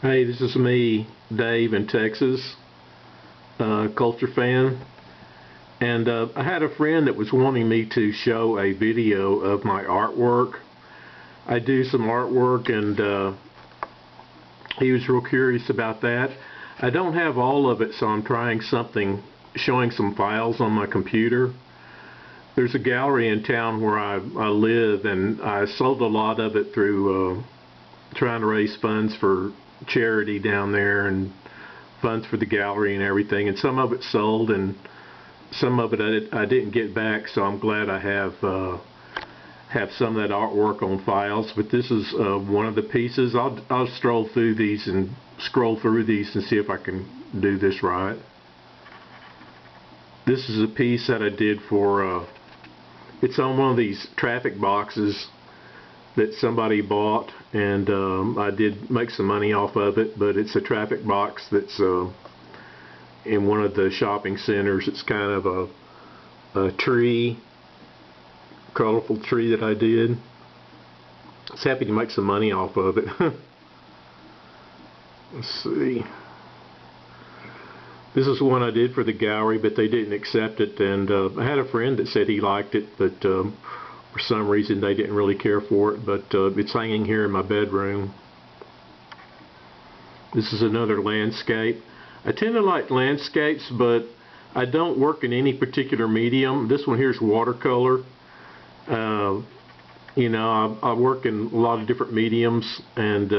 Hey, this is me, Dave in Texas, culture fan, and I had a friend that was wanting me to show a video of my artwork. I do some artwork, and he was real curious about that. I don't have all of it, so I'm trying something, showing some files on my computer. There's a gallery in town where I live, and I sold a lot of it through trying to raise funds for charity down there and funds for the gallery and everything, and some of it sold and some of it I didn't get back, so I'm glad I have some of that artwork on files. But this is one of the pieces. I'll scroll through these and see if I can do this right. This is a piece that I did for it's on one of these traffic boxes that somebody bought, and I did make some money off of it, but it's a traffic box that's in one of the shopping centers. It's kind of a tree, colorful tree that I did. I was happy to make some money off of it. Let's see. This is one I did for the gallery, but they didn't accept it, and I had a friend that said he liked it, but for some reason they didn't really care for it, but it's hanging here in my bedroom. This is another landscape. I tend to like landscapes, but I don't work in any particular medium. This one here is watercolor. You know, I work in a lot of different mediums, and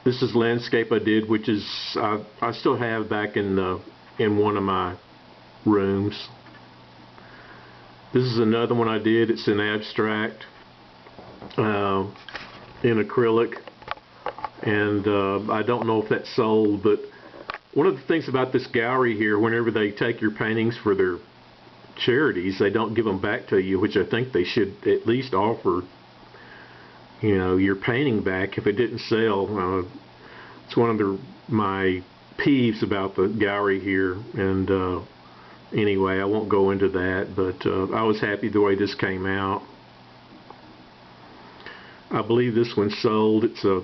this is landscape I did, which is I still have back in one of my rooms. This is another one I did. It's an abstract in acrylic, and I don't know if that's sold, but one of the things about this gallery here, whenever they take your paintings for their charities, they don't give them back to you, which I think they should at least offer, you know, your painting back if it didn't sell. It's one of my peeves about the gallery here, and anyway, I won't go into that, but I was happy the way this came out. I believe this one's sold. It's a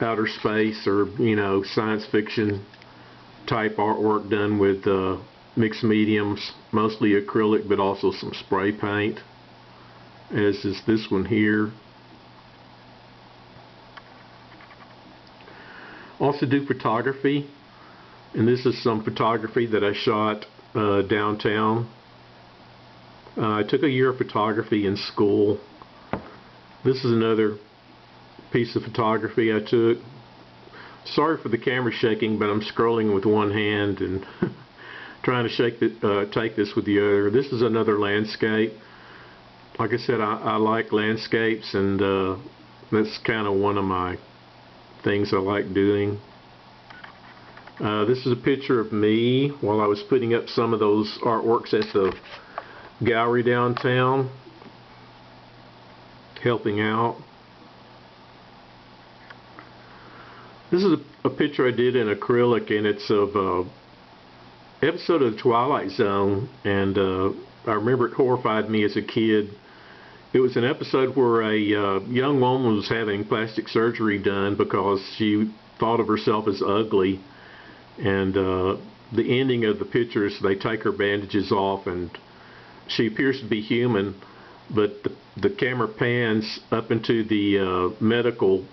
outer space, or you know, science fiction type artwork done with mixed mediums, mostly acrylic, but also some spray paint, as is this one here. Also do photography, and this is some photography that I shot downtown. I took a year of photography in school. This is another piece of photography I took. Sorry for the camera shaking, but I'm scrolling with one hand and trying to take this with the other. This is another landscape. Like I said, I like landscapes, and that's kind of one of my things I like doing. This is a picture of me while I was putting up some of those artworks at the gallery downtown, helping out. This is a picture I did in acrylic, and it's of an episode of The Twilight Zone, and I remember it horrified me as a kid. It was an episode where a young woman was having plastic surgery done because she thought of herself as ugly, and the ending of the picture is they take her bandages off and she appears to be human, but the camera pans up into the medical,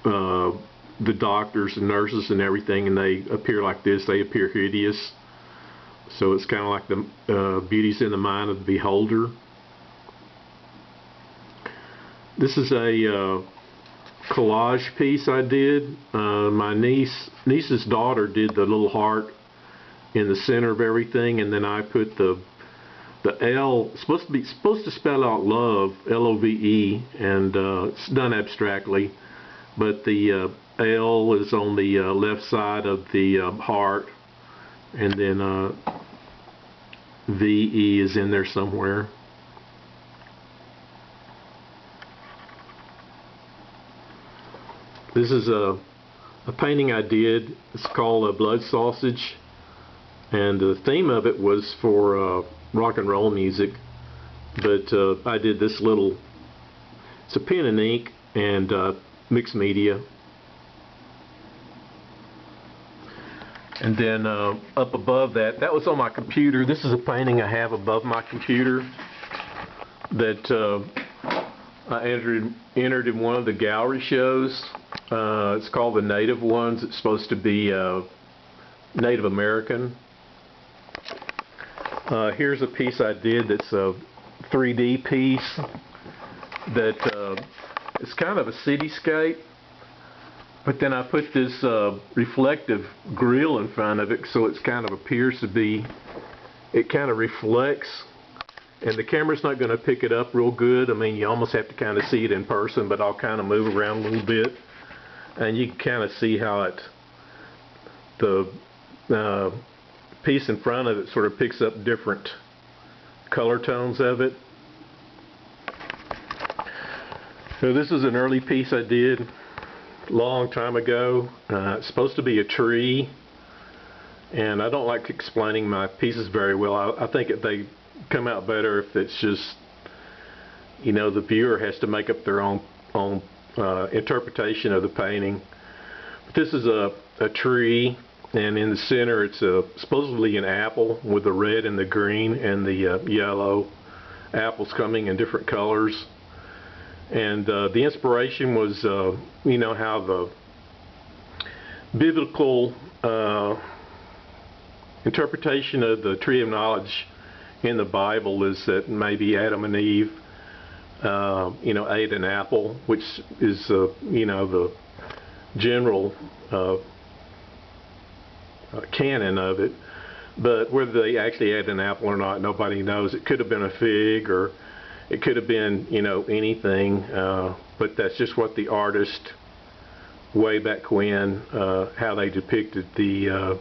the doctors and nurses and everything, and they appear like this. They appear hideous. So it's kind of like the beauty's in the mind of the beholder. This is a collage piece I did. My niece's daughter did the little heart in the center of everything, and then I put the L, supposed to spell out love, L-O-V-E, and it's done abstractly, but the L is on the left side of the heart, and then V-E is in there somewhere. This is a painting I did. It's called a Blood Sausage, and the theme of it was for rock and roll music, but I did this little, it's a pen and ink and mixed media. And then up above that, that was on my computer. This is a painting I have above my computer that I entered in one of the gallery shows. It's called the Native Ones. It's supposed to be Native American. Here's a piece I did that's a 3D piece that it's kind of a cityscape, but then I put this reflective grill in front of it, so it's kind of appears to be, it kind of reflects, and the camera's not going to pick it up real good. I mean, you almost have to kind of see it in person, but I'll kind of move around a little bit, and you can kind of see how the piece in front of it sort of picks up different color tones of it. So this is an early piece I did a long time ago. It's supposed to be a tree, and I don't like explaining my pieces very well. I think they come out better if it's just, you know, the viewer has to make up their own interpretation of the painting. But this is a tree, and in the center it's supposedly an apple with the red and the green and the yellow apples coming in different colors. And the inspiration was, you know, how the biblical interpretation of the tree of knowledge in the Bible is that maybe Adam and Eve, you know, ate an apple, which is, you know, the general canon of it. But whether they actually ate an apple or not, nobody knows. It could have been a fig, or it could have been, you know, anything, but that's just what the artist way back when, how they depicted the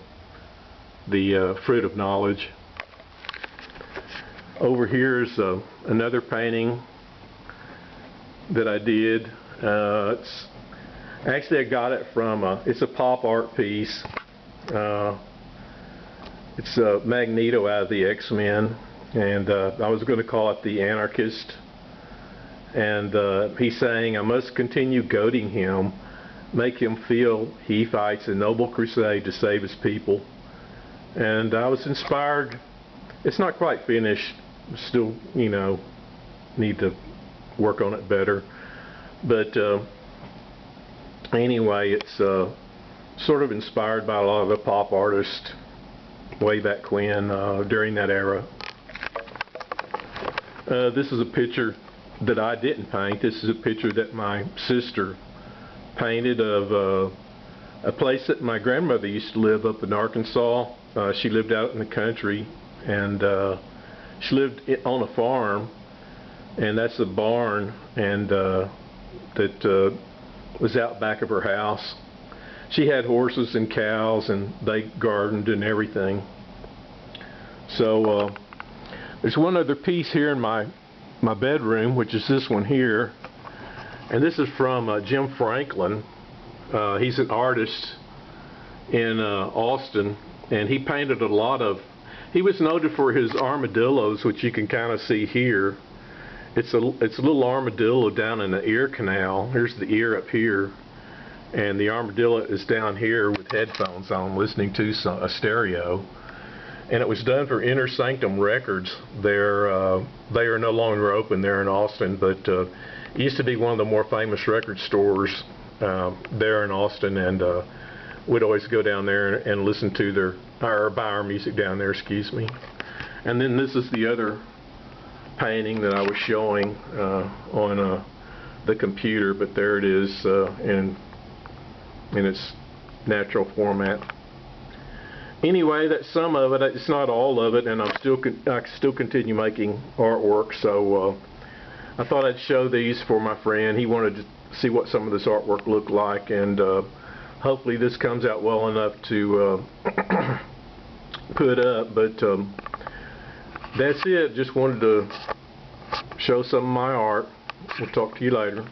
fruit of knowledge. Over here is another painting that I did. It's actually, I got it from it's a pop art piece. It's Magneto out of the X-Men. And I was going to call it The Anarchist. And he's saying, I must continue goading him, make him feel he fights a noble crusade to save his people. And I was inspired. It's not quite finished. Still, you know, need to work on it better. But anyway, it's sort of inspired by a lot of the pop artists way back when, during that era. This is a picture that I didn't paint. This is a picture that my sister painted of a place that my grandmother used to live up in Arkansas. She lived out in the country, and she lived on a farm, and that's a barn, and that was out back of her house. She had horses and cows, and they gardened and everything. So there's one other piece here in my bedroom, which is this one here, and this is from Jim Franklin. He's an artist in Austin, and he painted a lot of, he was noted for his armadillos, which you can kind of see here. It's a little armadillo down in the ear canal. Here's the ear up here, and the armadillo is down here with headphones on, listening to a stereo. And it was done for Inner Sanctum Records. They are no longer open there in Austin, but it used to be one of the more famous record stores there in Austin, and we'd always go down there and listen to or buy our music down there, excuse me. And then this is the other painting that I was showing on the computer, but there it is in its natural format. Anyway, that's some of it. It's not all of it, and I still continue making artwork. So I thought I'd show these for my friend. He wanted to see what some of this artwork looked like, and hopefully this comes out well enough to put up. But that's it. Just wanted to show some of my art. We'll talk to you later.